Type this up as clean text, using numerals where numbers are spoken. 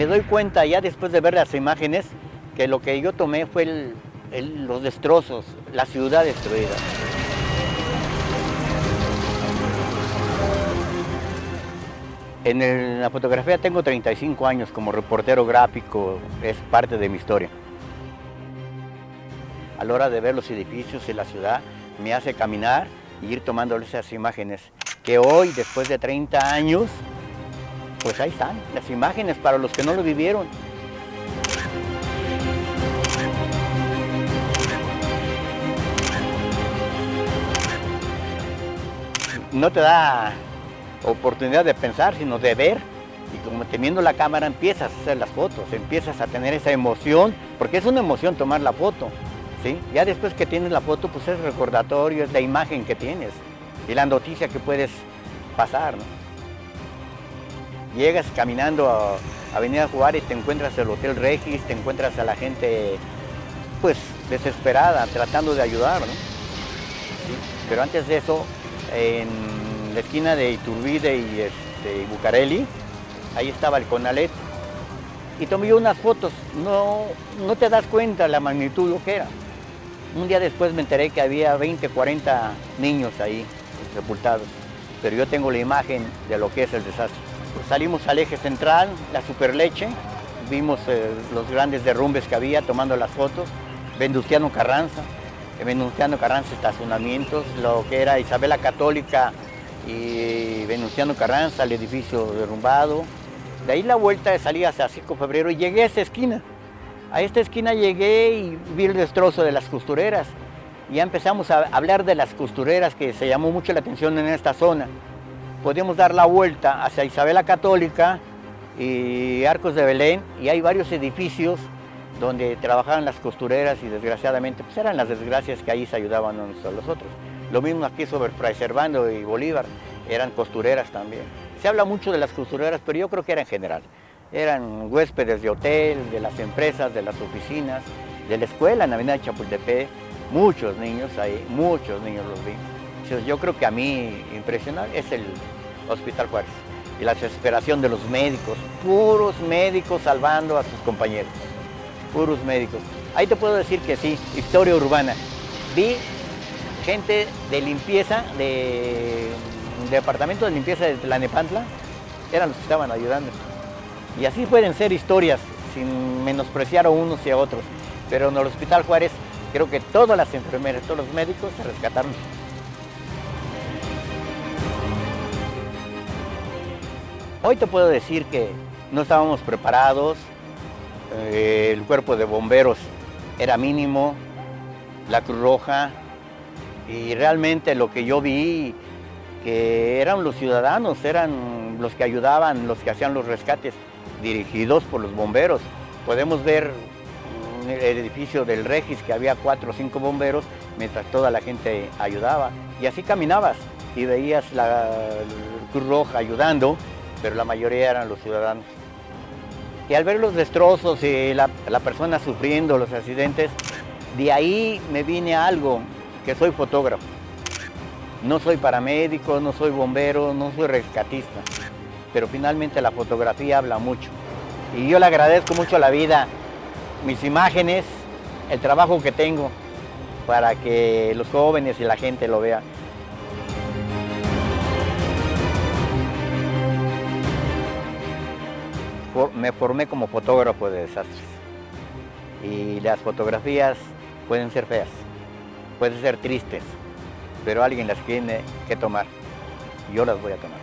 me doy cuenta ya después de ver las imágenes que lo que yo tomé fue los destrozos, la ciudad destruida. En la fotografía tengo 35 años como reportero gráfico, es parte de mi historia. A la hora de ver los edificios y la ciudad, me hace caminar y ir tomando esas imágenes, que hoy, después de 30 años, pues ahí están las imágenes para los que no lo vivieron. No te da oportunidad de pensar, sino de ver, y como teniendo la cámara empiezas a hacer las fotos, empiezas a tener esa emoción, porque es una emoción tomar la foto, ¿sí? Ya después que tienes la foto, pues es recordatorio, es la imagen que tienes y la noticia que puedes pasar, ¿no? Llegas caminando a Avenida Juárez, te encuentras el Hotel Regis, te encuentras a la gente pues desesperada, tratando de ayudar, ¿no? ¿Sí? Pero antes de eso, en la esquina de Iturbide y Bucareli, ahí estaba el Conalet, y tomé yo unas fotos, no te das cuenta la magnitud de lo que era. Un día después me enteré que había 20, 40 niños ahí sepultados, pero yo tengo la imagen de lo que es el desastre. Pues salimos al eje central, la Superleche, vimos los grandes derrumbes que había tomando las fotos, Venustiano Carranza, estacionamientos, lo que era Isabel la Católica y Venustiano Carranza, el edificio derrumbado. De ahí la vuelta de salida hacia 5 de febrero y llegué a esta esquina. A esta esquina llegué y vi el destrozo de las costureras. Y ya empezamos a hablar de las costureras, que se llamó mucho la atención en esta zona. Podíamos dar la vuelta hacia Isabel la Católica y Arcos de Belén, y hay varios edificios donde trabajaban las costureras y desgraciadamente pues eran las desgracias que ahí se ayudaban unos a los otros. Lo mismo aquí sobre Fray Servando y Bolívar, eran costureras también. Se habla mucho de las costureras, pero yo creo que era en general. Eran huéspedes de hotel, de las empresas, de las oficinas, de la escuela en Avenida Chapultepec, muchos niños ahí, muchos niños los vi. Entonces, yo creo que a mí impresionante es el Hospital Juárez y la desesperación de los médicos, puros médicos salvando a sus compañeros, puros médicos. Ahí te puedo decir que sí, historia urbana. Vi gente de limpieza, de departamento de limpieza de Tlalnepantla, eran los que estaban ayudando. Y así pueden ser historias, sin menospreciar a unos y a otros. Pero en el Hospital Juárez, creo que todas las enfermeras, todos los médicos se rescataron. Hoy te puedo decir que no estábamos preparados, el cuerpo de bomberos era mínimo, la Cruz Roja, y realmente lo que yo vi, que eran los ciudadanos, eran los que ayudaban, los que hacían los rescates, dirigidos por los bomberos. Podemos ver el edificio del Regis, que había 4 o 5 bomberos, mientras toda la gente ayudaba. Y así caminabas y veías la Cruz Roja ayudando, pero la mayoría eran los ciudadanos. Y al ver los destrozos y la persona sufriendo los accidentes, de ahí me vine a algo, que soy fotógrafo. No soy paramédico, no soy bombero, no soy rescatista, pero finalmente la fotografía habla mucho. Y yo le agradezco mucho a la vida, mis imágenes, el trabajo que tengo, para que los jóvenes y la gente lo vean. Me formé como fotógrafo de desastres y las fotografías pueden ser feas, pueden ser tristes, pero alguien las tiene que tomar. Yo las voy a tomar.